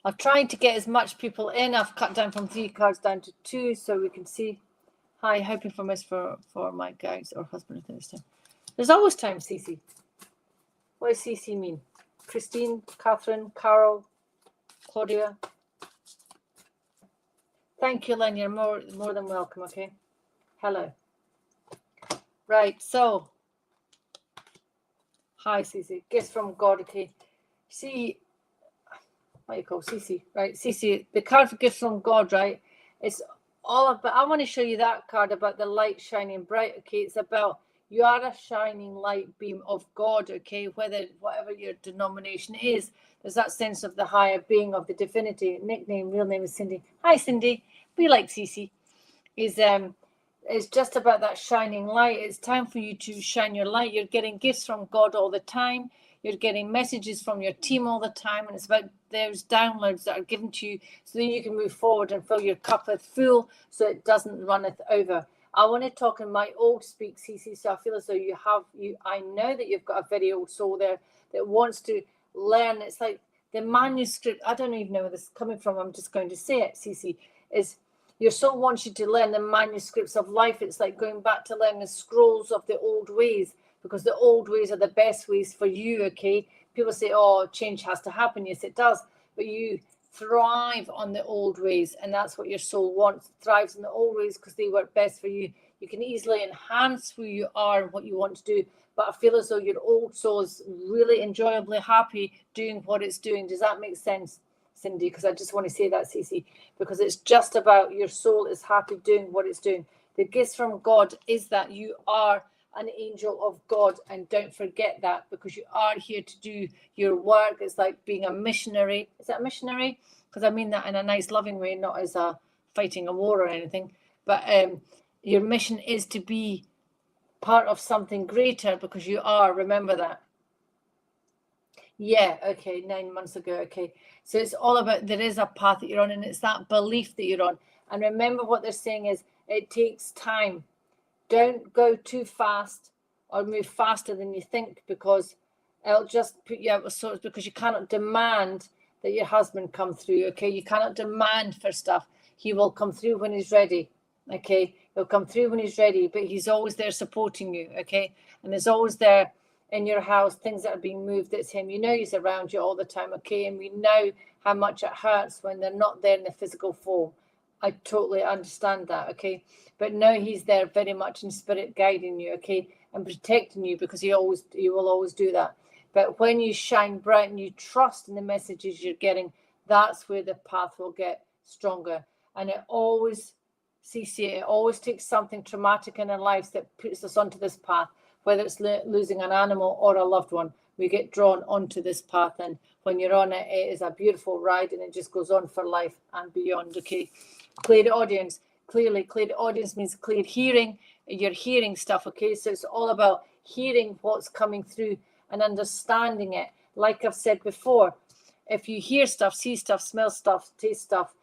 I've tried to get as much people in. I've cut down from 3 cards down to 2 so we can see. Hi, hoping for this for my guys or husband at this time. There's always time, CC. What does CC mean? Christine, Catherine, Carol, Claudia. Thank you, Len. You're more than welcome, okay? Hello. Right, so. Hi, CC. Gifts from God, okay? See, what do you call CC, right? CC, the card for gifts from God, right? It's all about, I want to show you that card about the light shining bright, okay? It's about you are a shining light beam of God, okay? Whatever your denomination is, there's that sense of the higher being, of the divinity. Nickname, real name is Cindy. Hi, Cindy. We like CC. It's just about that shining light. It's time for you to shine your light. You're getting gifts from God all the time. You're getting messages from your team all the time. And it's about those downloads that are given to you so that you can move forward and fill your cup with full so it doesn't runneth over. I want to talk in my old speak, CC, so I feel as though I know that you've got a very old soul there that wants to learn. It's like the manuscript. I don't even know where this is coming from. I'm just going to say it, CC, is your soul wants you to learn the manuscripts of life. It's like going back to learn the scrolls of the old ways, because the old ways are the best ways for you, okay? people say, oh, change has to happen. Yes, it does. But you thrive on the old ways, and that's what your soul wants. It thrives in the old ways because they work best for you. You can easily enhance who you are and what you want to do. But I feel as though your old soul is really enjoyably happy doing what it's doing. Does that make sense, Cindy? Because I just want to say that, Cece, because it's just about your soul is happy doing what it's doing. The gift from God is that you are an angel of God, and don't forget that, because you are here to do your work. It's like being a missionary. Is that a missionary? Because I mean that in a nice, loving way, not as a fighting a war or anything. But your mission is to be part of something greater, because you are. Remember that. Yeah, okay, 9 months ago. Okay, so it's all about, there is a path that you're on, and it's that belief that you're on. And remember what they're saying is it takes time. Don't go too fast or move faster than you think, because it'll just put you out of sorts, because you cannot demand that your husband come through. Okay, you cannot demand for stuff. He will come through when he's ready. Okay, he'll come through when he's ready, but he's always there supporting you. Okay, and there's always there in your house things that are being moved. It's him. You know he's around you all the time. Okay, and we know how much it hurts when they're not there in the physical form. I totally understand that. Okay, but no, he's there very much in spirit, guiding you. Okay, and protecting you, because he will always do that. But when you shine bright and you trust in the messages you're getting, that's where the path will get stronger. And it always, CC, it always takes something traumatic in our lives that puts us onto this path, whether it's losing an animal or a loved one. We get drawn onto this path, and when you're on it, it is a beautiful ride, and it just goes on for life and beyond. Okay, clear audience. Clearly, clear audience means clear hearing. You're hearing stuff. Okay, so it's all about hearing what's coming through and understanding it. Like I've said before, if you hear stuff, see stuff, smell stuff, taste stuff,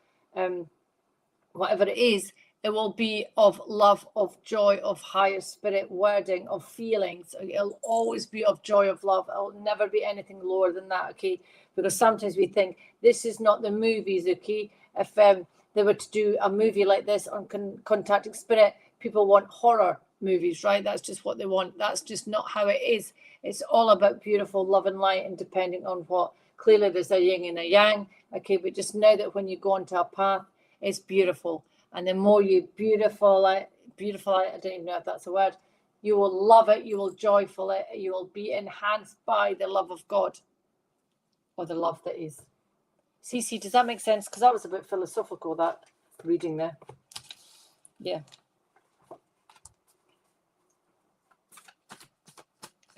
whatever it is, it will be of love, of joy, of higher spirit wording, of feelings. It'll always be of joy, of love. It'll never be anything lower than that. Okay, because sometimes we think this is not the movies. Okay, if they were to do a movie like this on contacting spirit, people want horror movies, right? That's just what they want. That's just not how it is. It's all about beautiful love and light, and depending on what. Clearly there's a yin and a yang. Okay, but just know that when you go onto a path, it's beautiful. And the more you beautiful, I don't even know if that's a word, you will love it, you will joyful it, you will be enhanced by the love of God, or the love that is. Cece, does that make sense? Because that was a bit philosophical, that reading there. Yeah.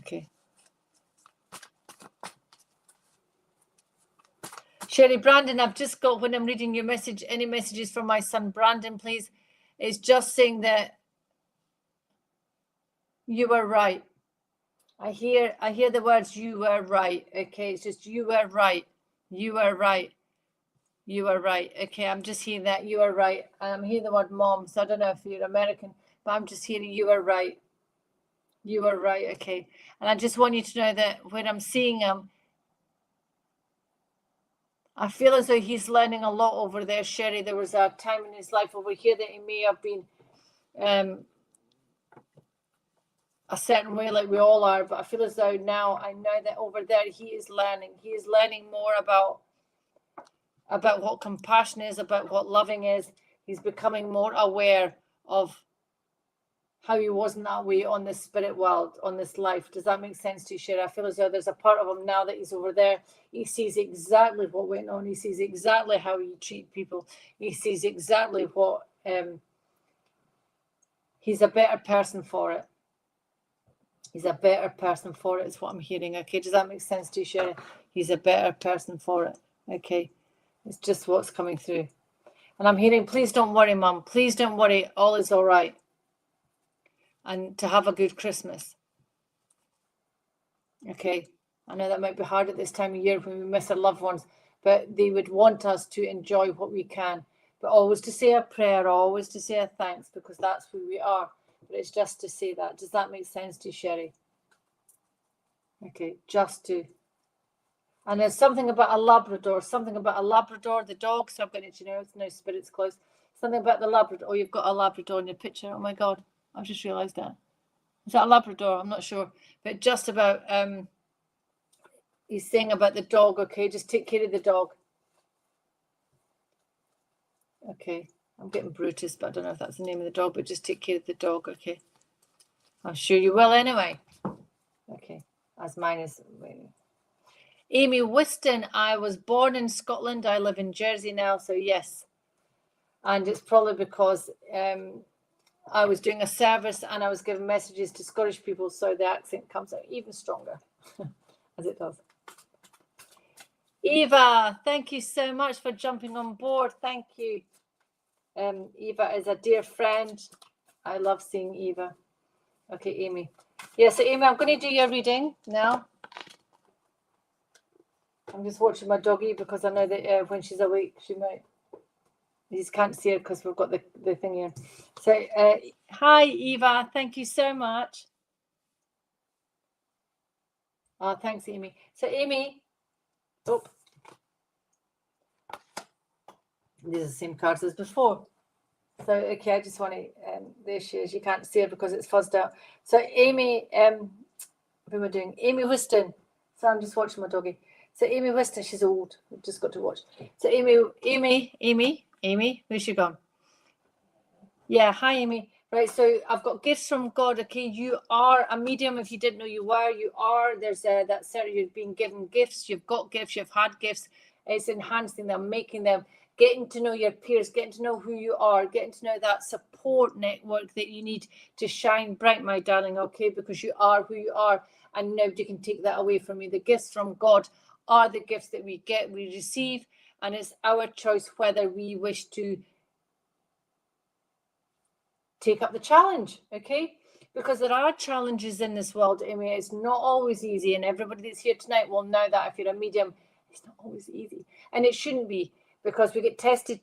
Okay. Sherry, Brandon, I've just got, when I'm reading your message, any messages from my son Brandon, please. It's just saying that you were right. I hear the words you were right. Okay, it's just you were right. You were right. You are right. Okay, I'm just hearing that you are right. I'm hearing the word mom, so I don't know if you're American, but I'm just hearing you are right. You are right. Okay, and I just want you to know that when I'm seeing him, I feel as though he's learning a lot over there, Sherry. There was a time in his life over here that he may have been a certain way, like we all are, but I feel as though now I know that over there he is learning. He is learning more about what compassion is, about what loving is. He's becoming more aware of how he wasn't that way on this spirit world, on this life. Does that make sense to you, Sherry? I feel as though there's a part of him now that he's over there. He sees exactly what went on. He sees exactly how you treat people. He sees exactly what he's a better person for it. He's a better person for it, is what I'm hearing. Okay, does that make sense to you, Sherry? He's a better person for it. Okay, it's just what's coming through. And I'm hearing, please don't worry, Mum. Please don't worry. All is all right. And to have a good Christmas. Okay, I know that might be hard at this time of year when we miss our loved ones, but they would want us to enjoy what we can. But always to say a prayer, always to say a thanks, because that's who we are. But it's just to say that. Does that make sense to you, Sherry? Okay, just to. And there's something about a Labrador, the dog. So I'm going to know it's no spirits close. Something about the Labrador. Oh, you've got a Labrador in your picture. Oh my God, I've just realised that. Is that a Labrador? I'm not sure. But just about He's saying about the dog, okay? Just take care of the dog. Okay, I'm getting Brutus, but I don't know if that's the name of the dog, but just take care of the dog, okay? I'm sure you will anyway. Okay, as mine is. Amy Whiston, I was born in Scotland. I live in Jersey now, so yes. And it's probably because I was doing a service and I was giving messages to Scottish people, so the accent comes out even stronger, as it does. Eva, thank you so much for jumping on board. Thank you. Eva is a dear friend. I love seeing Eva. Okay, Amy. Yeah, so Amy, I'm going to do your reading now. I'm just watching my doggy because I know that when she's awake, she might. You just can't see her because we've got the thing here. So, hi, Eva. Thank you so much. Oh, thanks, Amy. So, Amy. Oh. These are the same cards as before. So, okay, I just want to, there she is. You can't see her because it's fuzzed out. So, Amy, what am I doing? Amy Whiston. So, I'm just watching my doggy. So, Amy Whiston, she's old. I've just got to watch. So, Amy, where's she gone? Yeah, hi, Amy. Right, so I've got gifts from God, okay? You are a medium. If you didn't know you were, you are. There's that certain you've been given gifts. You've got gifts. You've had gifts. It's enhancing them, making them, getting to know your peers, getting to know who you are, getting to know that support network that you need to shine bright, my darling, okay? Because you are who you are, and nobody can take that away from you. The gifts from God are the gifts that we get, we receive, and it's our choice whether we wish to take up the challenge, okay? Because there are challenges in this world, Amy. It's not always easy, and everybody that's here tonight will know that if you're a medium, it's not always easy. And it shouldn't be, because we get tested,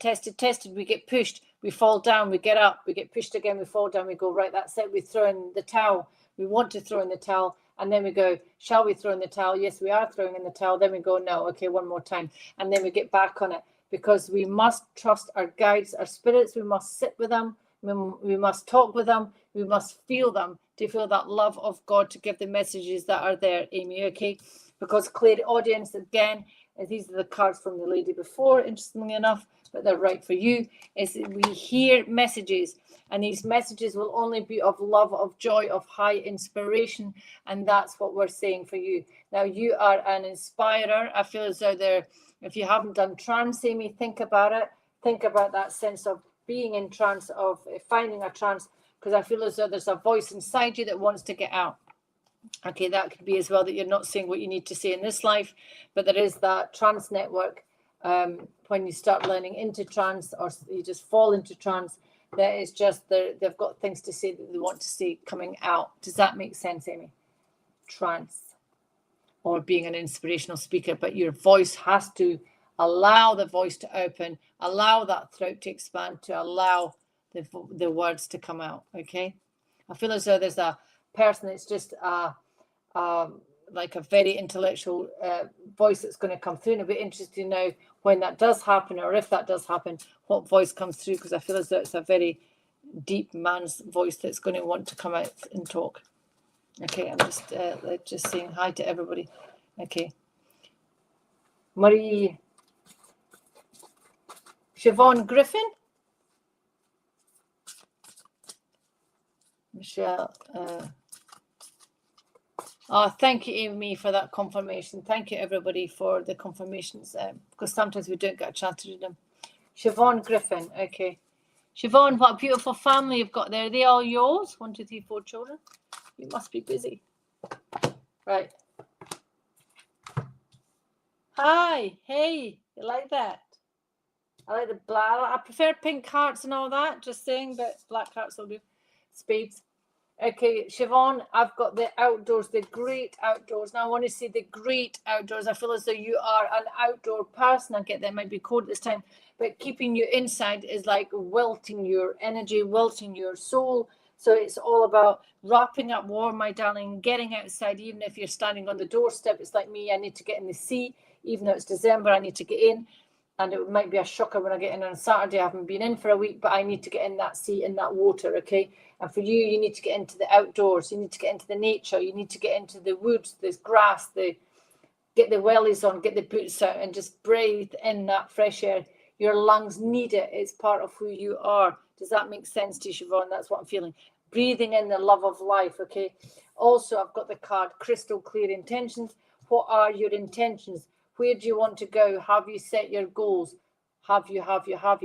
we get pushed, we fall down, we get up, we get pushed again, we fall down, we go, right, that's it, we throw in the towel. We want to throw in the towel, and then we go, shall we throw in the towel? Yes, we are throwing in the towel. Then we go, no, okay, one more time. And then we get back on it, because we must trust our guides, our spirits. We must sit with them. We must talk with them. We must feel them to feel that love of God, to give the messages that are there, Amy, okay? Because clairaudience, again, these are the cards from the lady before, interestingly enough, but they're right for you, is we hear messages, and these messages will only be of love, of joy, of high inspiration, and that's what we're saying for you. Now, you are an inspirer. I feel as though if you haven't done trance, Amy, think about it. Think about that sense of being in trance, of finding a trance, because I feel as though there's a voice inside you that wants to get out. Okay, that could be as well that you're not saying what you need to say in this life, but there is that trance network. When you start learning into trance, or you just fall into trance, that is just they've got things to say that they want to see coming out. Does that make sense, Amy? Trance, or being an inspirational speaker, but your voice has to allow the voice to open, allow that throat to expand, to allow the words to come out, okay? I feel as though there's a person that's just like a very intellectual voice that's going to come through, and it'll be interesting to know when that does happen, or if that does happen, what voice comes through, because I feel as though it's a very deep man's voice that's going to want to come out and talk. Okay, I'm just saying hi to everybody. Okay. Marie Siobhan Griffin. Michelle. Thank you, Amy, for that confirmation. Thank you, everybody, for the confirmations, because sometimes we don't get a chance to do them. Siobhan Griffin. Okay. Siobhan, what a beautiful family you've got there. Are they all yours? 1, 2, 3, 4 children. You must be busy. Right. Hi. Hey. You like that? I like the black. I prefer pink hearts and all that. Just saying, but black hearts will do. Spades. Okay, Siobhan, I've got the outdoors, the great outdoors. Now I want to say the great outdoors. I feel as though you are an outdoor person. I get that might be cold this time, but keeping you inside is like wilting your energy, wilting your soul. So it's all about wrapping up warm, my darling, getting outside. Even if you're standing on the doorstep, it's like me. I need to get in the sea. Even though it's December, I need to get in. And it might be a shocker when I get in on Saturday. I haven't been in for a week, but I need to get in that sea, in that water, okay? And for you, you need to get into the outdoors. You need to get into the nature. You need to get into the woods, the grass, the get the wellies on, get the boots out, and just breathe in that fresh air. Your lungs need it. It's part of who you are. Does that make sense to you, Siobhan? That's what I'm feeling. Breathing in the love of life, okay? Also, I've got the card, crystal clear intentions. What are your intentions? Where do you want to go? Have you set your goals? Have you?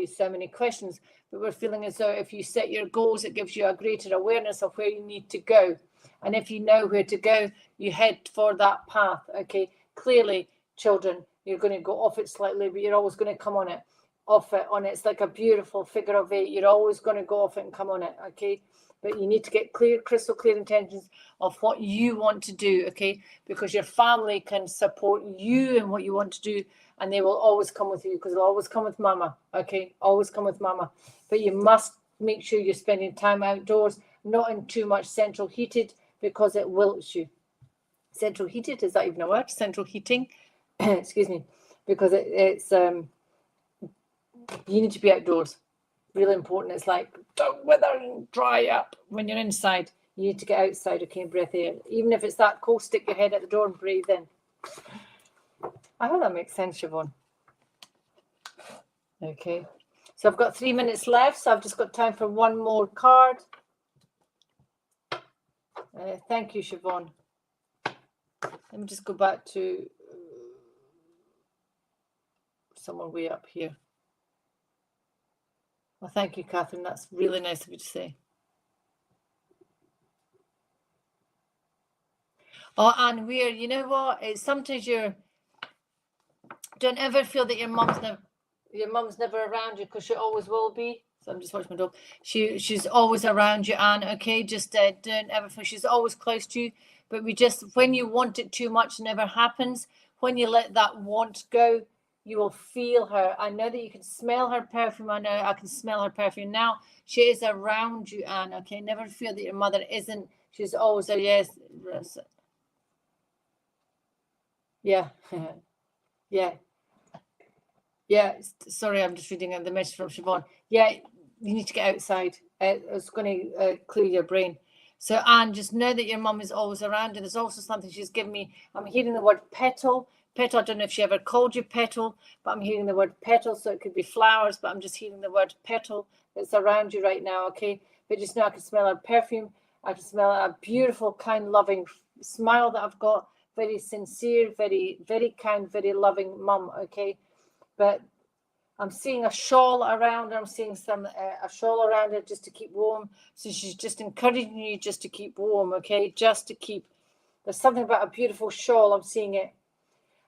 So many questions. But we're feeling as though if you set your goals, it gives you a greater awareness of where you need to go. And if you know where to go, you head for that path, okay? Clearly, children, you're going to go off it slightly, but you're always going to come on it, off it, on it. It's like a beautiful figure of 8. You're always going to go off it and come on it, okay? But you need to get clear, crystal clear intentions of what you want to do, okay? Because your family can support you in what you want to do, and they will always come with you, because they'll always come with mama, okay? Always come with mama. But you must make sure you're spending time outdoors, not in too much central heated, because it wilts you. Central heated, is that even a word? Central heating, excuse me, because it's you need to be outdoors. Really important. It's like, don't wither and dry up when you're inside. You need to get outside, okay, and breathe air. Even if it's that cold, stick your head at the door and breathe in. I hope that makes sense, Siobhan. Okay, so I've got 3 minutes left, so I've just got time for one more card. Thank you, Siobhan. Let me just go back to somewhere way up here. Well, thank you, Catherine. That's really nice of you to say. Oh, and we're, you know what? It's sometimes don't ever feel that your mum's never around you, because she always will be. So I'm just watching my dog. She's always around you, Anne. Okay, just don't ever feel she's always close to you. But when you want it too much, it never happens. When you let that want go, you will feel her. I know that you can smell her perfume. I know I can smell her perfume now. She is around you, Anne. Okay, never feel that your mother isn't. She's always there. Yes. Yeah. Yeah. Sorry, I'm just reading the message from Siobhan. Yeah, you need to get outside. It's going to clear your brain. So, Anne, just know that your mum is always around you. There's also something she's given me. I'm hearing the word petal. Petal, I don't know if she ever called you petal, but I'm hearing the word petal, so it could be flowers, but I'm just hearing the word petal that's around you right now, okay? But just know I can smell her perfume. I can smell a beautiful, kind, loving smile that I've got. Very sincere, very, very kind, very loving mum, okay? But I'm seeing a shawl around her. I'm seeing a shawl around her just to keep warm. So she's just encouraging you just to keep warm, okay? Just to keep. There's something about a beautiful shawl. I'm seeing it.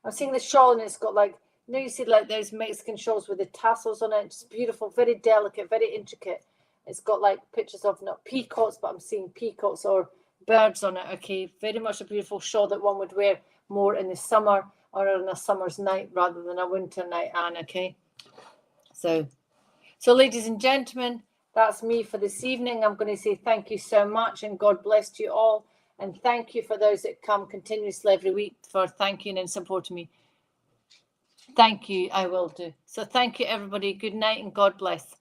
I'm seeing the shawl, and it's got like, you see like those Mexican shawls with the tassels on it. It's beautiful, very delicate, very intricate. It's got like pictures of not peacocks, but I'm seeing peacocks or birds on it, okay? Very much a beautiful shawl that one would wear more in the summer or on a summer's night rather than a winter night, Anne, okay? So ladies and gentlemen, that's me for this evening. I'm going to say thank you so much, and God bless you all. And thank you for those that come continuously every week for thanking and supporting me. Thank you, I will do. So thank you, everybody. Good night and God bless.